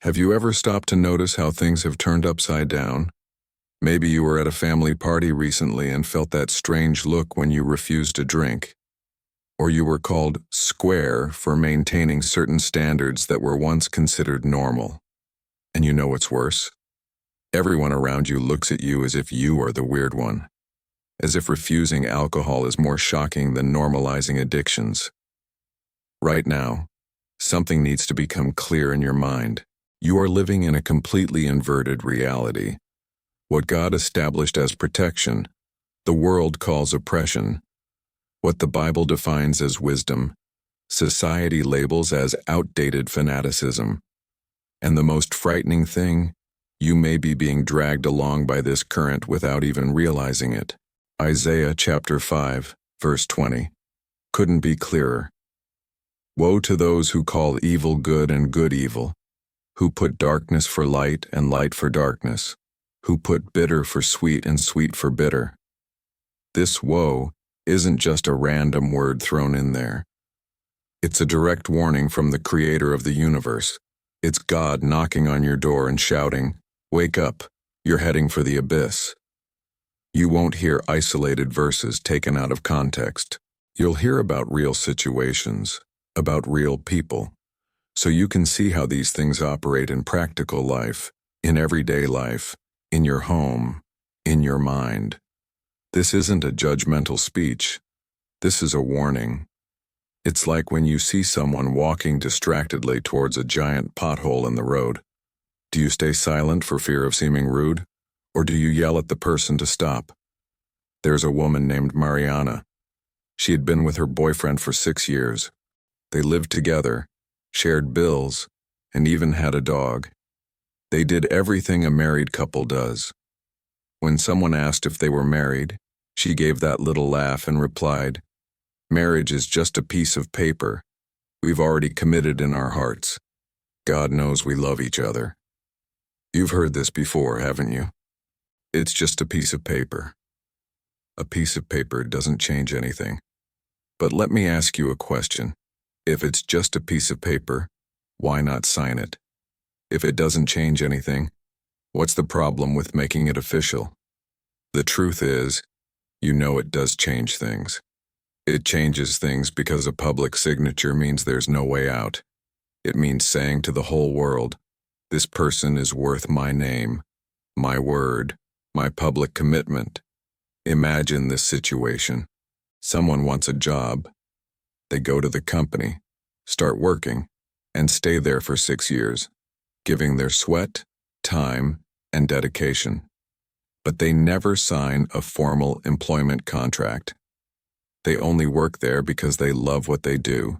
Have you ever stopped to notice how things have turned upside down? Maybe you were at a family party recently and felt that strange look when you refused a drink. Or you were called square for maintaining certain standards that were once considered normal. And you know what's worse? Everyone around you looks at you as if you are the weird one. As if refusing alcohol is more shocking than normalizing addictions. Right now, something needs to become clear in your mind. You are living in a completely inverted reality. What God established as protection, the world calls oppression. What the Bible defines as wisdom, society labels as outdated fanaticism. And the most frightening thing, you may be being dragged along by this current without even realizing it. Isaiah chapter 5, verse 20. Couldn't be clearer. Woe to those who call evil good and good evil, who put darkness for light and light for darkness, who put bitter for sweet and sweet for bitter. This woe isn't just a random word thrown in there. It's a direct warning from the Creator of the universe. It's God knocking on your door and shouting, "Wake up, you're heading for the abyss." You won't hear isolated verses taken out of context. You'll hear about real situations, about real people, so you can see how these things operate in practical life, in everyday life, in your home, in your mind. This isn't a judgmental speech. This is a warning. It's like when you see someone walking distractedly towards a giant pothole in the road. Do you stay silent for fear of seeming rude, or do you yell at the person to stop? There's a woman named Mariana. She had been with her boyfriend for 6 years. They lived together, shared bills, and even had a dog. They did everything a married couple does. When someone asked if they were married, she gave that little laugh and replied, "Marriage is just a piece of paper. We've already committed in our hearts. God knows we love each other." You've heard this before, haven't you? It's just a piece of paper. A piece of paper doesn't change anything. But let me ask you a question. If it's just a piece of paper, why not sign it? If it doesn't change anything, what's the problem with making it official? The truth is, you know it does change things. It changes things because a public signature means there's no way out. It means saying to the whole world, "This person is worth my name, my word, my public commitment." Imagine this situation. Someone wants a job. They go to the company, start working, and stay there for 6 years, giving their sweat, time, and dedication. But they never sign a formal employment contract. They only work there because they love what they do,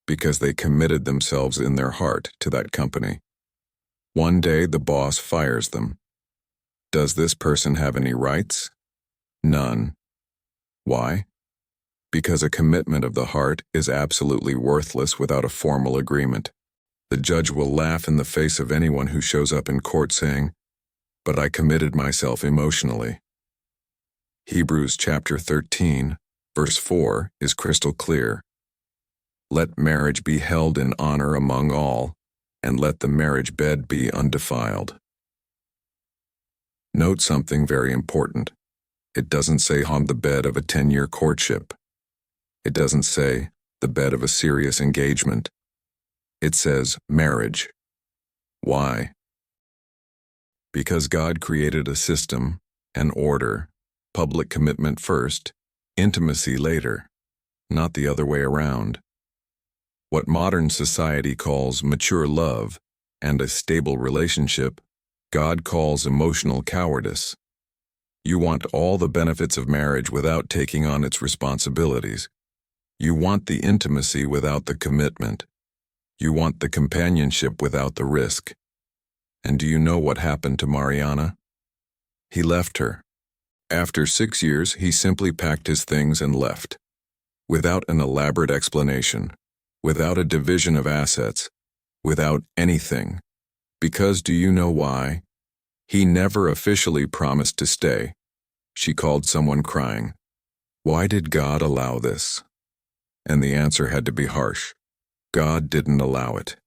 because they committed themselves in their heart to that company. One day the boss fires them. Does this person have any rights? None. Why? Because a commitment of the heart is absolutely worthless without a formal agreement. The judge will laugh in the face of anyone who shows up in court saying, "But I committed myself emotionally." Hebrews chapter 13, verse 4 is crystal clear. "Let marriage be held in honor among all, and let the marriage bed be undefiled." Note something very important. It doesn't say on the bed of a 10-year courtship. It doesn't say the bed of a serious engagement. It says marriage. Why? Because God created a system, an order, public commitment first, intimacy later, not the other way around. What modern society calls mature love and a stable relationship, God calls emotional cowardice. You want all the benefits of marriage without taking on its responsibilities. You want the intimacy without the commitment. You want the companionship without the risk. And do you know what happened to Mariana? He left her. After 6 years, he simply packed his things and left. Without an elaborate explanation, without a division of assets, without anything. Because do you know why? He never officially promised to stay. She called someone crying. Why did God allow this? And the answer had to be harsh. God didn't allow it.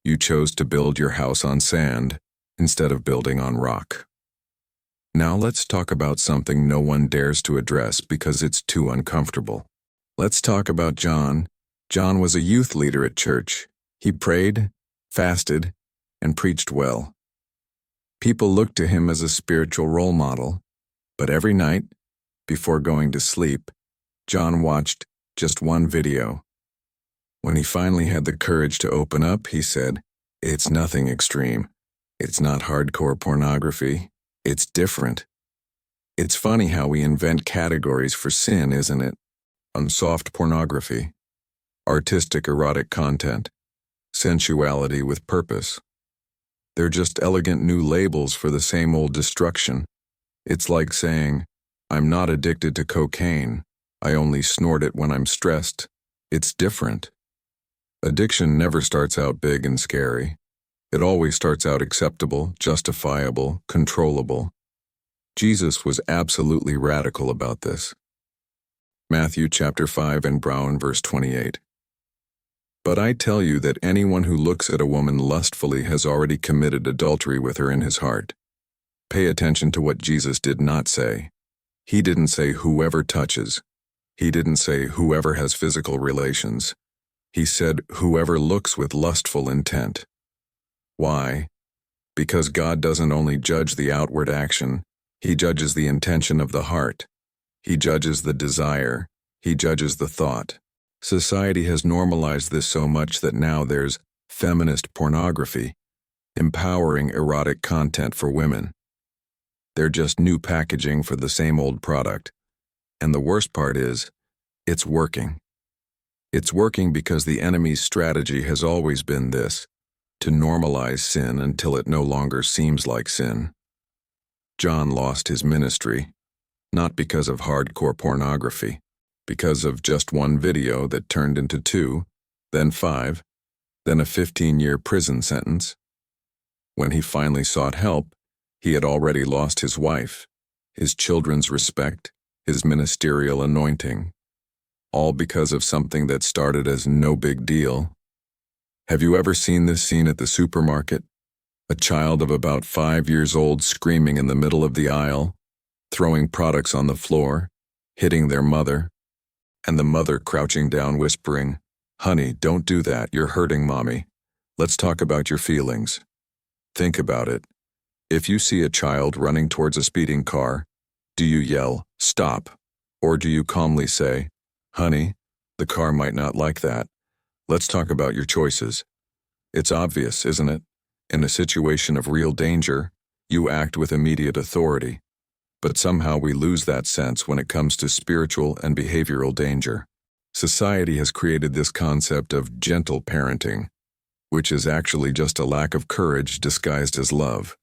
You chose to build your house on sand instead of building on rock. Now let's talk about something no one dares to address because it's too uncomfortable. Let's talk about John. John was a youth leader at church. He prayed, fasted, and preached well. People looked to him as a spiritual role model, but every night, before going to sleep, John watched just one video. When he finally had the courage to open up, he said, "It's nothing extreme. It's not hardcore pornography. It's different." It's funny how we invent categories for sin, isn't it? Unsoft pornography, artistic erotic content, sensuality with purpose. They're just elegant new labels for the same old destruction. It's like saying, "I'm not addicted to cocaine. I only snort it when I'm stressed." It's different. Addiction never starts out big and scary. It always starts out acceptable, justifiable, controllable. Jesus was absolutely radical about this. Matthew chapter 5 and Brown verse 28. "But I tell you that anyone who looks at a woman lustfully has already committed adultery with her in his heart." Pay attention to what Jesus did not say. He didn't say whoever touches. He didn't say whoever has physical relations. He said whoever looks with lustful intent. Why? Because God doesn't only judge the outward action, He judges the intention of the heart. He judges the desire. He judges the thought. Society has normalized this so much that now there's feminist pornography, empowering erotic content for women. They're just new packaging for the same old product. And the worst part is, it's working. It's working because the enemy's strategy has always been this: to normalize sin until it no longer seems like sin. John lost his ministry, not because of hardcore pornography, because of just one video that turned into 2, then 5, then a 15-year prison sentence. When he finally sought help, he had already lost his wife, his children's respect, his ministerial anointing, all because of something that started as no big deal. Have you ever seen this scene at the supermarket? A child of about 5 years old screaming in the middle of the aisle, throwing products on the floor, hitting their mother, and the mother crouching down whispering, "Honey, don't do that, you're hurting mommy. Let's talk about your feelings." Think about it. If you see a child running towards a speeding car, do you yell, "Stop," or do you calmly say, "Honey, the car might not like that. Let's talk about your choices"? It's obvious, isn't it? In a situation of real danger, you act with immediate authority. But somehow we lose that sense when it comes to spiritual and behavioral danger. Society has created this concept of gentle parenting, which is actually just a lack of courage disguised as love.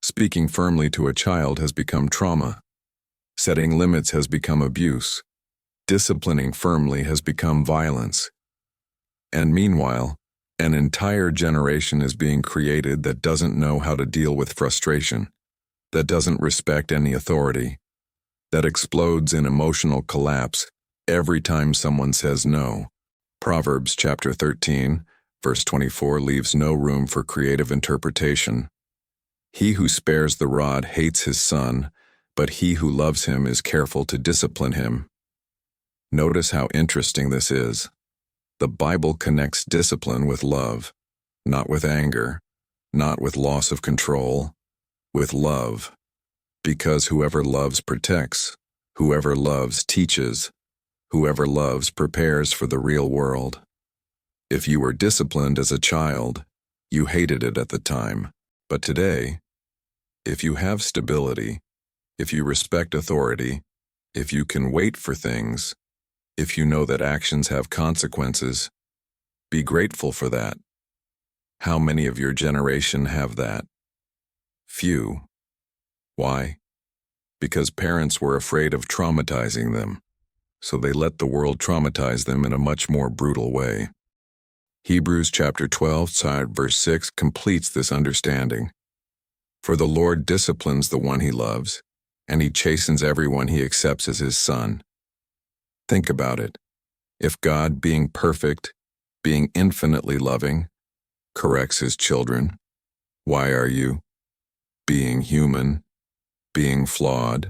Speaking firmly to a child has become trauma. Setting limits has become abuse. Disciplining firmly has become violence. And meanwhile, an entire generation is being created that doesn't know how to deal with frustration, that doesn't respect any authority, that explodes in emotional collapse every time someone says no. Proverbs chapter 13, verse 24 leaves no room for creative interpretation. "He who spares the rod hates his son, but he who loves him is careful to discipline him." Notice how interesting this is. The Bible connects discipline with love, not with anger, not with loss of control, with love. Because whoever loves protects, whoever loves teaches, whoever loves prepares for the real world. If you were disciplined as a child, you hated it at the time. But today, if you have stability, if you respect authority, if you can wait for things, if you know that actions have consequences, be grateful for that. How many of your generation have that? Few. Why? Because parents were afraid of traumatizing them, so they let the world traumatize them in a much more brutal way. Hebrews chapter 12, verse 6 completes this understanding. "For the Lord disciplines the one he loves, and he chastens everyone he accepts as his son." Think about it. If God, being perfect, being infinitely loving, corrects his children. Why are you, being human, being flawed,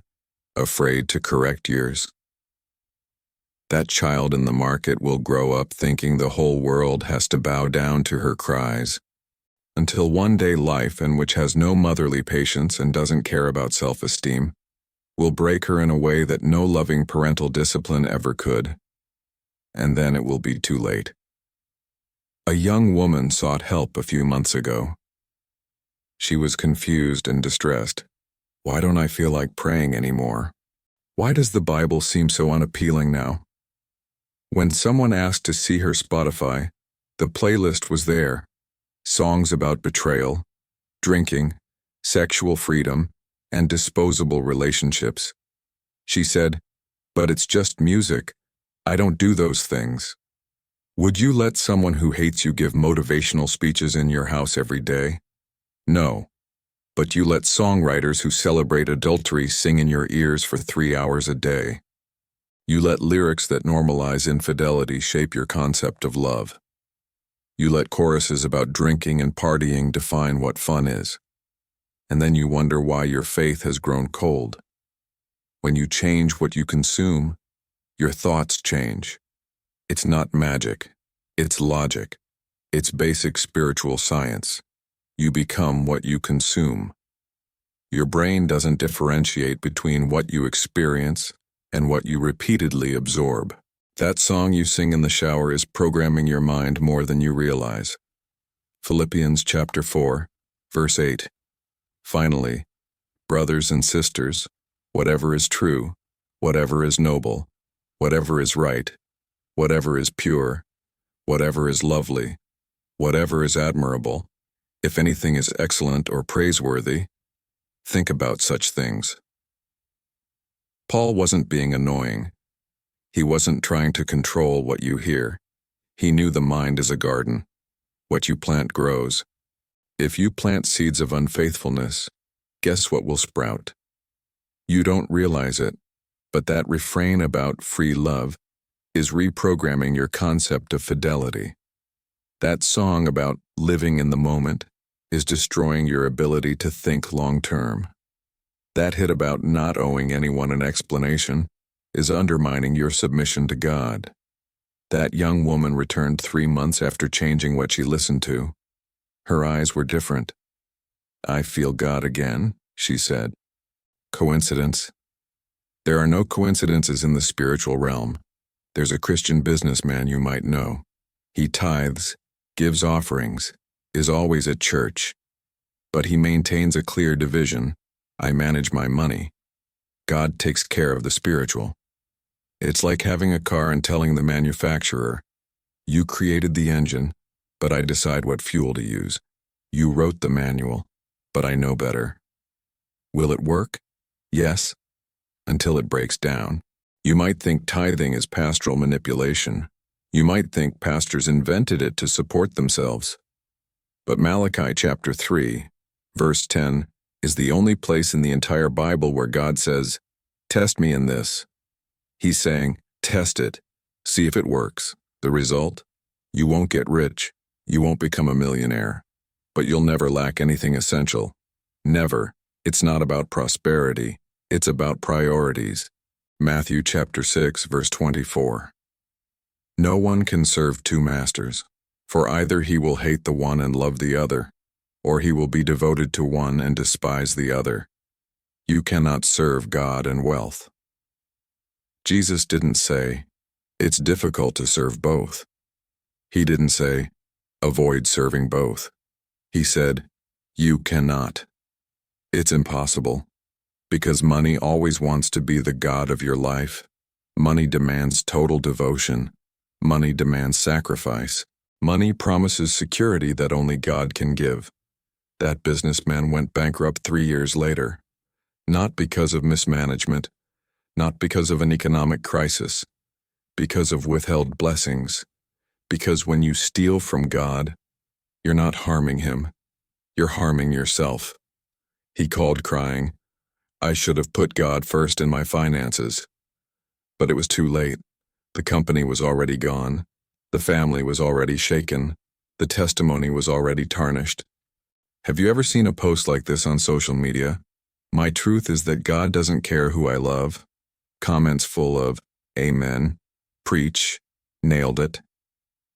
afraid to correct yours? That child in the market will grow up thinking the whole world has to bow down to her cries, until one day life, and which has no motherly patience and doesn't care about self-esteem, will break her in a way that no loving parental discipline ever could, and then it will be too late. A young woman sought help a few months ago. She was confused and distressed. Why don't I feel like praying anymore? Why does the Bible seem so unappealing now? When someone asked to see her Spotify, the playlist was there. Songs about betrayal, drinking, sexual freedom, and disposable relationships. She said, "But it's just music. I don't do those things." Would you let someone who hates you give motivational speeches in your house every day? No. But you let songwriters who celebrate adultery sing in your ears for 3 hours a day. You let lyrics that normalize infidelity shape your concept of love. You let choruses about drinking and partying define what fun is. And then you wonder why your faith has grown cold. When you change what you consume, your thoughts change. It's not magic. It's logic. It's basic spiritual science. You become what you consume. Your brain doesn't differentiate between what you experience and what you repeatedly absorb. That song you sing in the shower is programming your mind more than you realize. Philippians chapter 4, verse 8. Finally, brothers and sisters, whatever is true, whatever is noble, whatever is right, whatever is pure, whatever is lovely, whatever is admirable, if anything is excellent or praiseworthy, think about such things. Paul wasn't being annoying. He wasn't trying to control what you hear. He knew the mind is a garden. What you plant grows. If you plant seeds of unfaithfulness, guess what will sprout? You don't realize it, but that refrain about free love is reprogramming your concept of fidelity. That song about living in the moment is destroying your ability to think long-term. That hit about not owing anyone an explanation is undermining your submission to God. That young woman returned 3 months after changing what she listened to. Her eyes were different. "I feel God again," she said. Coincidence? There are no coincidences in the spiritual realm. There's a Christian businessman you might know. He tithes, gives offerings, is always at church. But he maintains a clear division. I manage my money. God takes care of the spiritual. It's like having a car and telling the manufacturer, "You created the engine, but I decide what fuel to use. You wrote the manual, but I know better." Will it work? Yes, until it breaks down. You might think tithing is pastoral manipulation. You might think pastors invented it to support themselves. But Malachi chapter 3, verse 10, is the only place in the entire Bible where God says, "Test me in this." He's saying, test it, see if it works. The result? You won't get rich, you won't become a millionaire, but you'll never lack anything essential. Never. It's not about prosperity, it's about priorities. Matthew chapter 6, verse 24. No one can serve 2 masters, for either he will hate the one and love the other, or he will be devoted to one and despise the other. You cannot serve God and wealth. Jesus didn't say, "It's difficult to serve both." He didn't say, "Avoid serving both." He said, "You cannot." It's impossible, because money always wants to be the god of your life. Money demands total devotion. Money demands sacrifice. Money promises security that only God can give. That businessman went bankrupt 3 years later, not because of mismanagement, not because of an economic crisis, because of withheld blessings. Because when you steal from God, you're not harming him, you're harming yourself. He called crying, "I should have put God first in my finances." But it was too late. The company was already gone. The family was already shaken. The testimony was already tarnished. Have you ever seen a post like this on social media? My truth is that God doesn't care who I love. Comments full of, amen, preach, nailed it.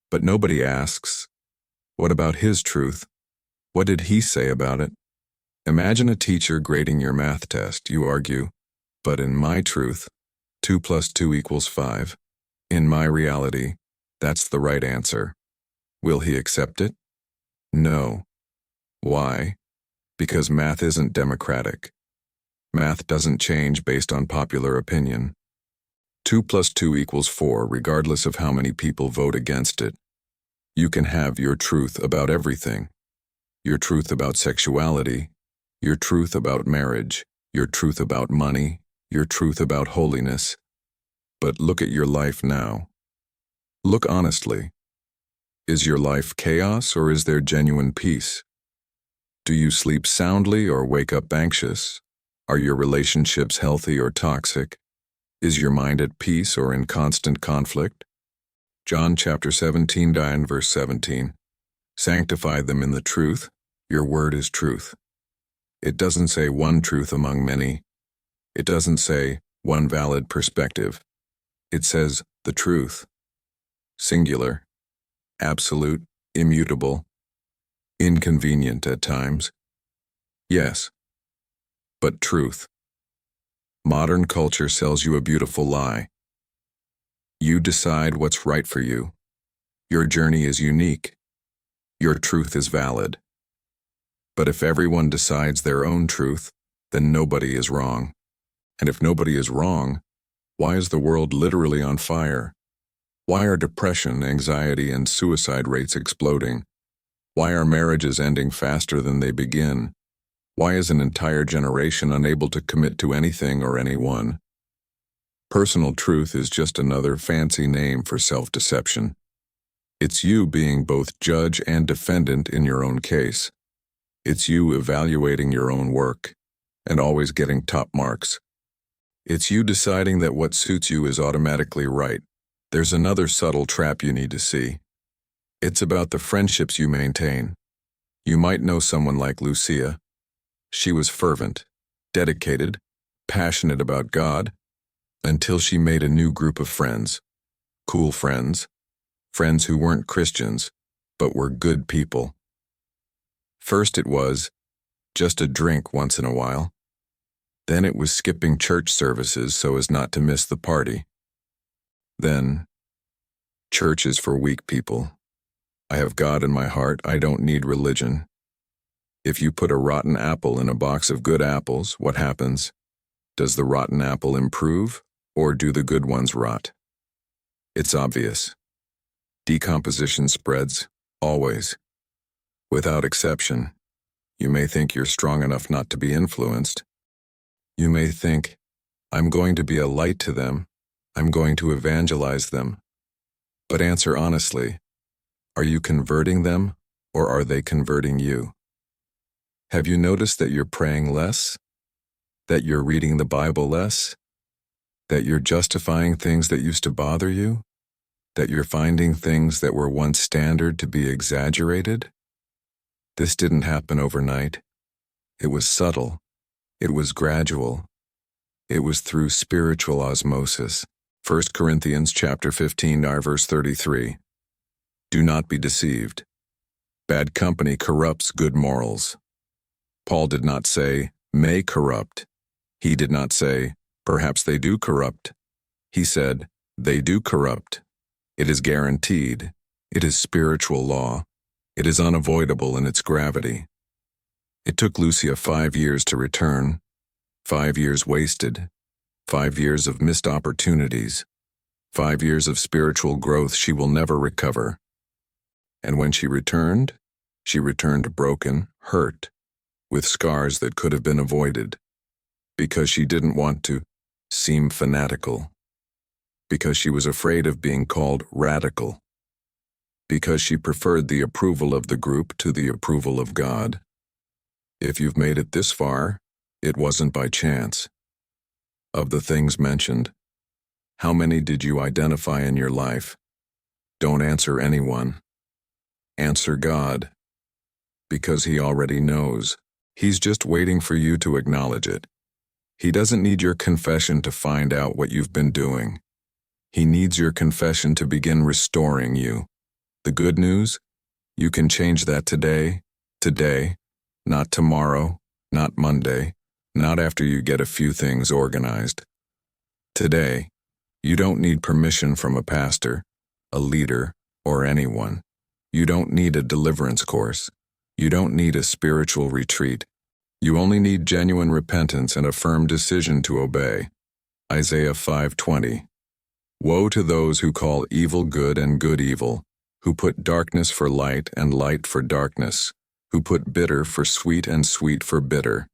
But nobody asks, what about his truth? What did he say about it? Imagine a teacher grading your math test. You argue, but in my truth, 2 plus 2 equals 5. In my reality, that's the right answer. Will he accept it? No. Why? Because math isn't democratic. Math doesn't change based on popular opinion. 2 plus 2 equals 4, regardless of how many people vote against it. You can have your truth about everything. Your truth about sexuality, your truth about marriage, your truth about money, your truth about holiness. But look at your life now. Look honestly. Is your life chaos or is there genuine peace? Do you sleep soundly or wake up anxious? Are your relationships healthy or toxic? Is your mind at peace or in constant conflict? John chapter 17, verse 17. Sanctify them in the truth. Your word is truth. It doesn't say one truth among many. It doesn't say one valid perspective. It says the truth. Singular, absolute, immutable, inconvenient at times. Yes, but truth. Modern culture sells you a beautiful lie. You decide what's right for you. Your journey is unique. Your truth is valid. But if everyone decides their own truth, then nobody is wrong. And if nobody is wrong, why is the world literally on fire? Why are depression, anxiety, and suicide rates exploding? Why are marriages ending faster than they begin? Why is an entire generation unable to commit to anything or anyone? Personal truth is just another fancy name for self-deception. It's you being both judge and defendant in your own case. It's you evaluating your own work and always getting top marks. It's you deciding that what suits you is automatically right. There's another subtle trap you need to see. It's about the friendships you maintain. You might know someone like Lucia. She was fervent, dedicated, passionate about God, until she made a new group of friends. Cool friends. Friends who weren't Christians, but were good people. First it was just a drink once in a while. Then it was skipping church services so as not to miss the party. Then, church is for weak people. I have God in my heart, I don't need religion. If you put a rotten apple in a box of good apples, what happens? Does the rotten apple improve, or do the good ones rot? It's obvious. Decomposition spreads, always. Without exception. You may think you're strong enough not to be influenced. You may think, I'm going to be a light to them. I'm going to evangelize them. But answer honestly, are you converting them, or are they converting you? Have you noticed that you're praying less? That you're reading the Bible less? That you're justifying things that used to bother you? That you're finding things that were once standard to be exaggerated? This didn't happen overnight. It was subtle. It was gradual. It was through spiritual osmosis. 1 Corinthians chapter 15, verse 33. Do not be deceived. Bad company corrupts good morals. Paul did not say, may corrupt. He did not say, perhaps they do corrupt. He said, they do corrupt. It is guaranteed. It is spiritual law. It is unavoidable in its gravity. It took Lucia 5 years to return. 5 years wasted. 5 years of missed opportunities. 5 years of spiritual growth she will never recover. And when she returned broken, hurt, with scars that could have been avoided, because she didn't want to seem fanatical, because she was afraid of being called radical, because she preferred the approval of the group to the approval of God. If you've made it this far, it wasn't by chance. Of the things mentioned, how many did you identify in your life? Don't answer anyone. Answer God. Because He already knows. He's just waiting for you to acknowledge it. He doesn't need your confession to find out what you've been doing. He needs your confession to begin restoring you. The good news? You can change that today, not tomorrow, not Monday, not after you get a few things organized. Today, you don't need permission from a pastor, a leader, or anyone. You don't need a deliverance course. You don't need a spiritual retreat. You only need genuine repentance and a firm decision to obey. Isaiah 5:20. Woe to those who call evil good and good evil, who put darkness for light and light for darkness, who put bitter for sweet and sweet for bitter.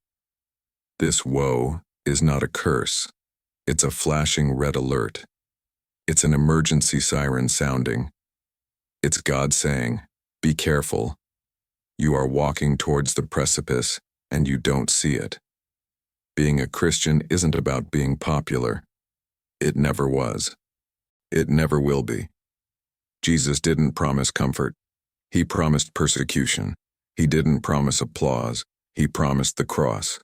This woe is not a curse. It's a flashing red alert. It's an emergency siren sounding. It's God saying, be careful. You are walking towards the precipice and you don't see it. Being a Christian isn't about being popular. It never was. It never will be. Jesus didn't promise comfort. He promised persecution. He didn't promise applause. He promised the cross.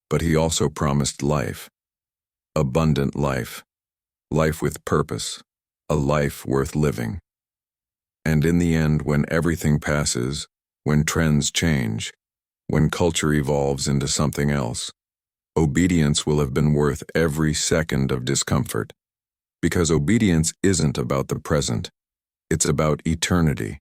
But He also promised life. Abundant life. Life with purpose. A life worth living. And in the end, when everything passes, when trends change, when culture evolves into something else, obedience will have been worth every second of discomfort. Because obedience isn't about the present. It's about eternity.